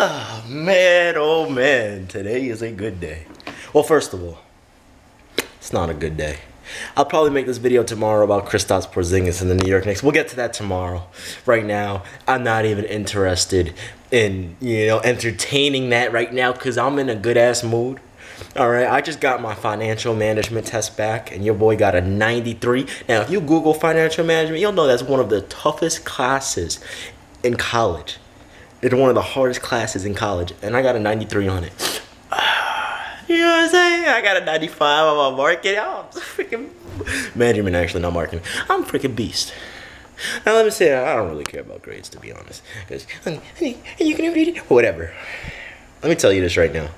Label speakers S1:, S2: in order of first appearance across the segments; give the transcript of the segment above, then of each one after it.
S1: Ah, man, oh man, today is a good day. Well, first of all, it's not a good day. I'll probably make this video tomorrow about Kristaps Porzingis and the New York Knicks. We'll get to that tomorrow. Right now, I'm not even interested in, entertaining that right now because I'm in a good-ass mood. All right, I just got my financial management test back, and your boy got a 93. Now, if you Google financial management, you'll know that's one of the toughest classes in college. It's one of the hardest classes in college, and I got a 93 on it. You know what I'm saying? I got a 95 on my marketing. I'm freaking management, actually, not marketing. I'm a freaking beast. Now let me say, I don't really care about grades, to be honest. Because, honey, you can read it? Whatever. Let me tell you this right now.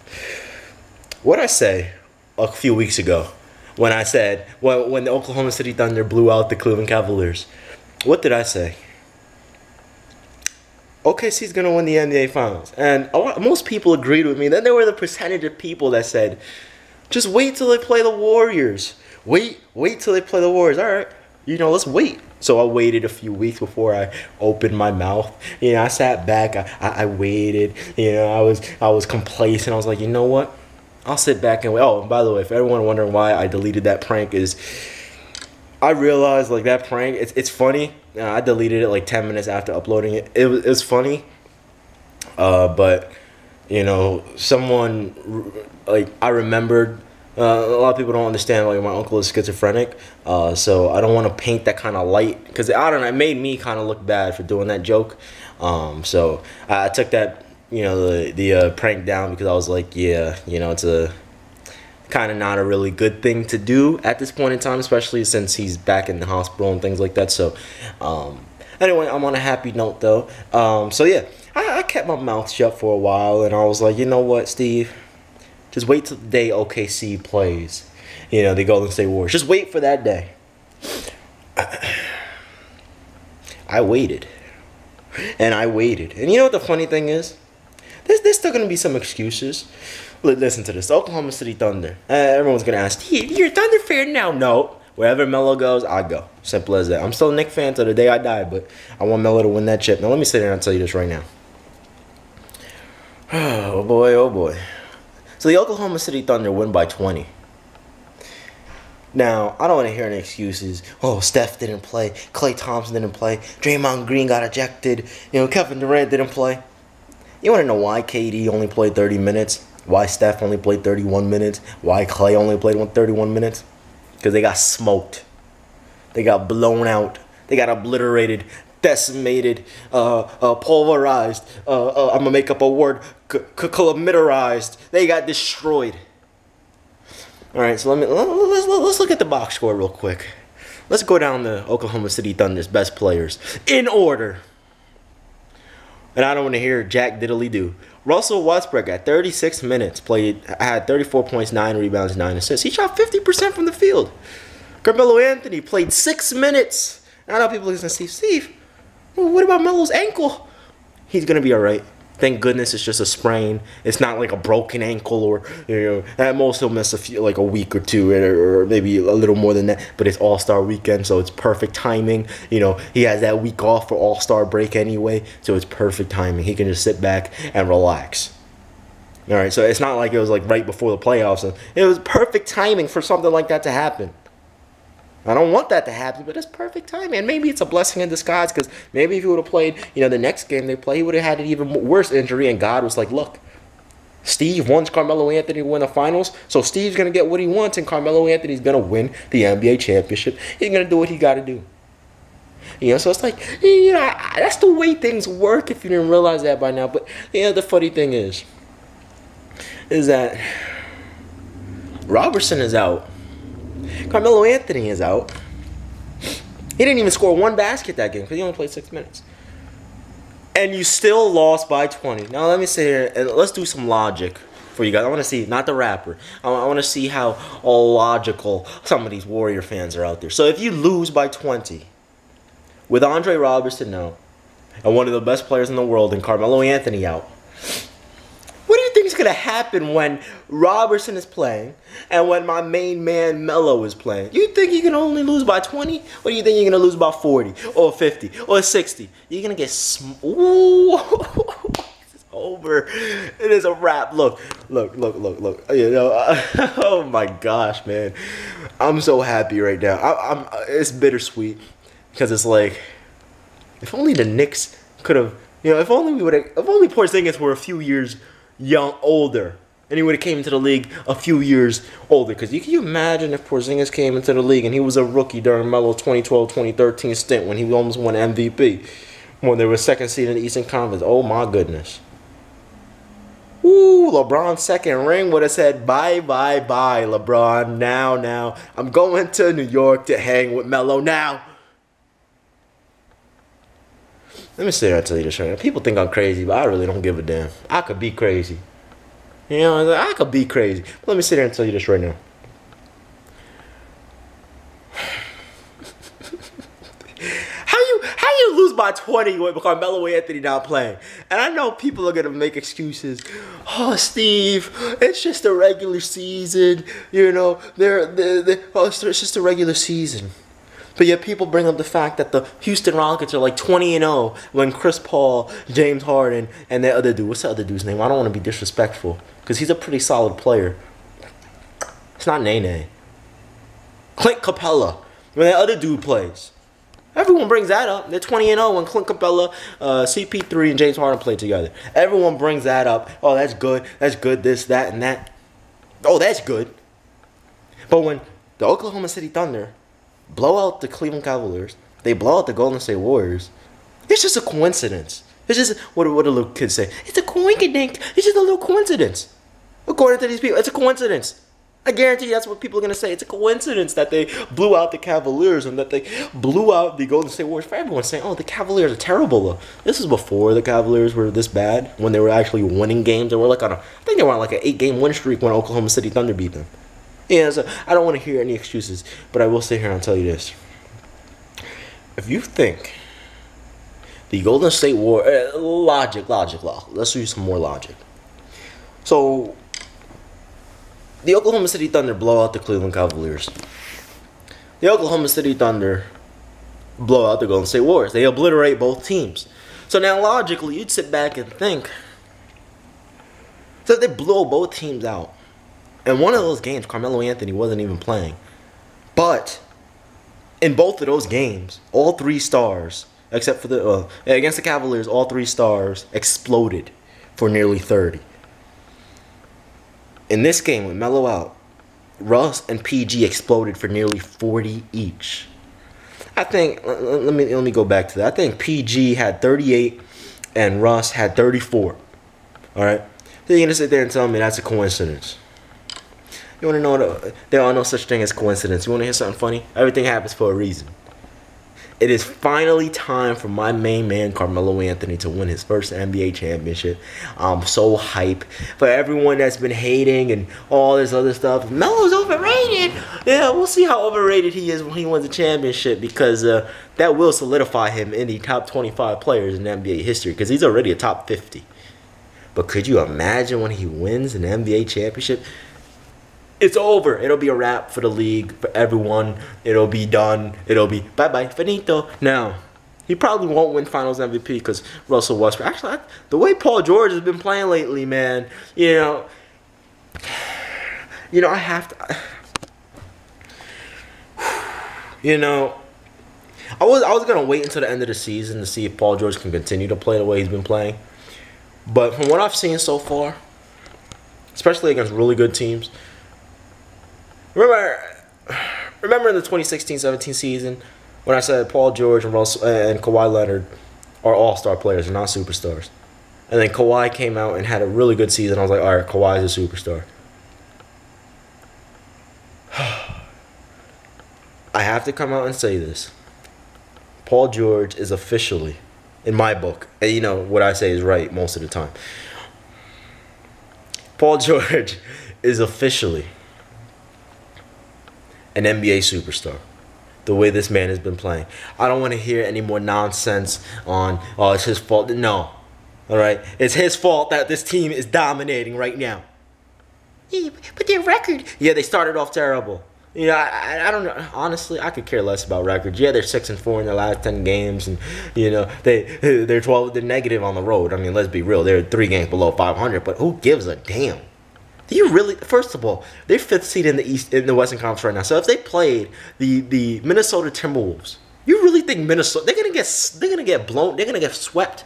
S1: What I say a few weeks ago, when I said, when the Oklahoma City Thunder blew out the Cleveland Cavaliers, what did I say? OKC's going to win the NBA Finals. And most people agreed with me. Then there were the percentage of people that said, just wait till they play the Warriors. Wait till they play the Warriors. All right, let's wait. So I waited a few weeks before I opened my mouth. I sat back. I waited. I was complacent. I was like, you know what? I'll sit back and wait. Oh, by the way, if everyone wondering why I deleted that prank is I realized like that prank, it's funny. I deleted it like 10 minutes after uploading it. It was funny, but someone like I remembered. A lot of people don't understand like my uncle is schizophrenic, so I don't want to paint that kind of light because I don't know. It made me kind of look bad for doing that joke. So I took that the prank down because I was like, yeah, it's a kind of not a really good thing to do at this point in time, especially since he's back in the hospital and things like that. So anyway, I'm on a happy note though. So yeah, I kept my mouth shut for a while, and I was like, you know what, Steve, just wait till the day OKC plays, the Golden State Warriors. Just wait for that day. I waited, and I waited, and you know what the funny thing is? There's still gonna be some excuses. Listen to this. The Oklahoma City Thunder. Everyone's going to ask, Steve, you're a Thunder fan now? No. Wherever Melo goes, I go. Simple as that. I'm still a Knicks fan till the day I die, but I want Melo to win that chip. Now, let me sit there and tell you this right now. Oh, boy, oh, boy. So, the Oklahoma City Thunder win by 20. Now, I don't want to hear any excuses. Oh, Steph didn't play. Klay Thompson didn't play. Draymond Green got ejected. Kevin Durant didn't play. You want to know why KD only played 30 minutes? Why Steph only played 31 minutes? Why Klay only played 31 minutes? Because they got smoked. They got blown out. They got obliterated, decimated, pulverized. I'm going to make up a word. Kilometerized. They got destroyed. All right, so let's look at the box score real quick. Let's go down the Oklahoma City Thunder's best players in order. And I don't want to hear Jack Diddley-do. Russell Westbrook at 36 minutes had 34 points, 9 rebounds, 9 assists. He shot 50% from the field. Carmelo Anthony played 6 minutes. And I know people are going to say, Steve, what about Melo's ankle? He's going to be all right. Thank goodness it's just a sprain. It's not like a broken ankle or, at most he'll miss a week or two or maybe a little more than that. But it's All-Star weekend, so it's perfect timing. He has that week off for All-Star break anyway, so it's perfect timing. He can just sit back and relax. All right, so it's not like it was like right before the playoffs. It was perfect timing for something like that to happen. I don't want that to happen, but it's perfect timing. And maybe it's a blessing in disguise because maybe if he would have played, the next game they play, he would have had an even worse injury. And God was like, look, Steve wants Carmelo Anthony to win the finals. So Steve's going to get what he wants, and Carmelo Anthony's going to win the NBA championship. He's going to do what he got to do. So it's like, that's the way things work if you didn't realize that by now. But, the funny thing is that Robertson is out. Carmelo Anthony is out. He didn't even score one basket that game because he only played 6 minutes. And you still lost by 20. Now let me sit here and let's do some logic for you guys. I want to see, not the rapper. I want to see how logical some of these Warrior fans are out there. So if you lose by 20, with Andre Robertson out, and one of the best players in the world, and Carmelo Anthony out, what do you think is going to happen when Robertson is playing and when my main man Melo is playing? You think you can only lose by 20? Or do you think you're going to lose by 40 or 50 or 60? You're going to get... Ooh. over. It is a wrap. Look. You know, oh my gosh, man. I'm so happy right now. It's bittersweet because it's like, if only the Knicks could have, you know, if only Porzingis were a few years older, and he would have came into the league a few years older. Because can you imagine if Porzingis came into the league and he was a rookie during Melo's 2012-2013 stint when he almost won MVP, when they were second seed in the Eastern Conference? Oh my goodness. Ooh, LeBron's second ring would have said bye, LeBron. Now. I'm going to New York to hang with Melo now. Let me sit here and tell you this right now. People think I'm crazy, but I really don't give a damn. I could be crazy. You know, I could be crazy. But let me sit here and tell you this right now. How you lose by 20 with Carmelo Anthony not playing? And I know people are gonna make excuses. Oh, Steve, it's just a regular season. You know, it's just a regular season. But yet people bring up the fact that the Houston Rockets are like 20-0 when Chris Paul, James Harden, and that other dude. What's the other dude's name? I don't want to be disrespectful because he's a pretty solid player. It's not Nene. Clint Capella. When that other dude plays. Everyone brings that up. They're 20-0 when Clint Capella, CP3, and James Harden play together. Everyone brings that up. Oh, that's good. That's good. This, that, and that. Oh, that's good. But when the Oklahoma City Thunder blow out the Cleveland Cavaliers, they blow out the Golden State Warriors, it's just a coincidence. It's just, what do little kids say? It's a coinkydink. It's just a little coincidence. According to these people, it's a coincidence. I guarantee you that's what people are going to say. It's a coincidence that they blew out the Cavaliers and that they blew out the Golden State Warriors. For everyone saying, oh, the Cavaliers are terrible. This is before the Cavaliers were this bad, when they were actually winning games. They were like I think they were on like an 8-game win streak when Oklahoma City Thunder beat them. Yeah, so I don't want to hear any excuses, but I will sit here and tell you this. If you think the Golden State Warriors, logic, let's use some more logic. So, the Oklahoma City Thunder blow out the Cleveland Cavaliers. The Oklahoma City Thunder blow out the Golden State Warriors. They obliterate both teams. So now logically, you'd sit back and think, so they blow both teams out. In one of those games, Carmelo Anthony wasn't even playing. But in both of those games, all three stars, except for the against the Cavaliers, all three stars exploded for nearly 30. In this game, with Melo out, Russ and PG exploded for nearly 40 each. I think, let me go back to that. I think PG had 38 and Russ had 34. All right? So you're going to sit there and tell me that's a coincidence. You want to know there are no such thing as coincidence. You want to hear something funny? Everything happens for a reason. It is finally time for my main man, Carmelo Anthony, to win his first NBA championship. I'm so hyped. For everyone that's been hating and all this other stuff, Melo's overrated. Yeah, we'll see how overrated he is when he wins the championship, because that will solidify him in the top 25 players in NBA history, because he's already a top 50. But could you imagine when he wins an NBA championship? It's over. It'll be a wrap for the league, for everyone. It'll be done. It'll be bye-bye, finito. Now, he probably won't win Finals MVP because Russell Westbrook. Actually, the way Paul George has been playing lately, man, you know, I have to, I was gonna wait until the end of the season to see if Paul George can continue to play the way he's been playing. But from what I've seen so far, especially against really good teams. Remember in the 2016-17 season when I said Paul George and Kawhi Leonard are all-star players and not superstars. And then Kawhi came out and had a really good season. I was like, all right, Kawhi's a superstar. I have to come out and say this. Paul George is officially, in my book, and you know what I say is right most of the time. Paul George is officially an NBA superstar. The way this man has been playing. I don't want to hear any more nonsense on, oh, it's his fault. No. Alright? It's his fault that this team is dominating right now. Yeah, but their record. Yeah, they started off terrible. You know, I don't know. Honestly, I could care less about records. Yeah, they're 6-4 in their last 10 games, and you know they're 12. They're negative on the road. I mean, let's be real. They're 3 games below 500. But who gives a damn? Do you really? First of all, they're 5th seed in the Western Conference right now. So if they played the Minnesota Timberwolves, you really think Minnesota they're gonna get blown? They're gonna get swept.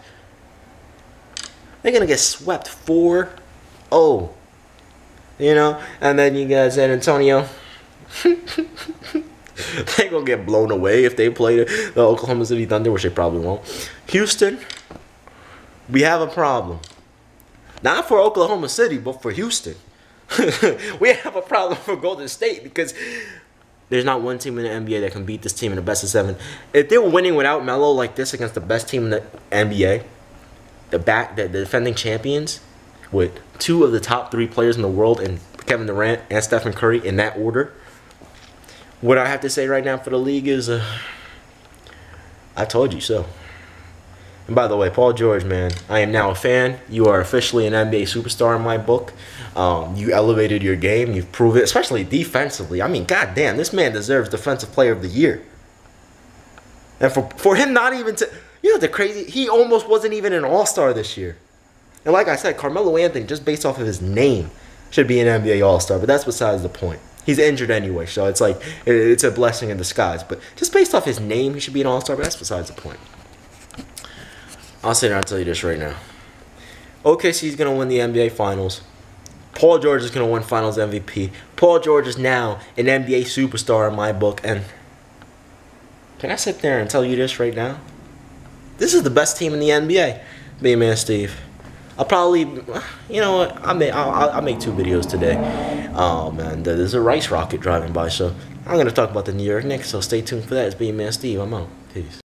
S1: They're gonna get swept 4-0. You know, and then you got San Antonio. They gonna get blown away if they play the Oklahoma City Thunder, which they probably won't. Houston, we have a problem. Not for Oklahoma City, but for Houston. We have a problem for Golden State because there's not one team in the NBA that can beat this team in the best of 7. If they were winning without Melo like this against the best team in the NBA, the defending champions, with 2 of the top 3 players in the world, and Kevin Durant and Stephen Curry in that order, what I have to say right now for the league is, I told you so. And by the way, Paul George, man, I am now a fan. You are officially an NBA superstar in my book. You elevated your game. You've proven it, especially defensively. I mean, goddamn, this man deserves Defensive Player of the Year. And for him not even to, you know, the crazy, he almost wasn't even an All-Star this year. And like I said, Carmelo Anthony, just based off of his name, should be an NBA All-Star. But that's besides the point. He's injured anyway, so it's like it's a blessing in disguise. But just based off his name, he should be an All-Star. But that's besides the point. I'll sit there and tell you this right now. OKC is going to win the NBA Finals. Paul George is going to win Finals MVP. Paul George is now an NBA superstar in my book. And can I sit there and tell you this right now? This is the best team in the NBA. Be man, Steve. I'll probably, you know what? I'll make 2 videos today. Oh man, there's a rice rocket driving by, so I'm going to talk about the New York Knicks. So stay tuned for that. It's Be Man Steve. I'm out. Peace.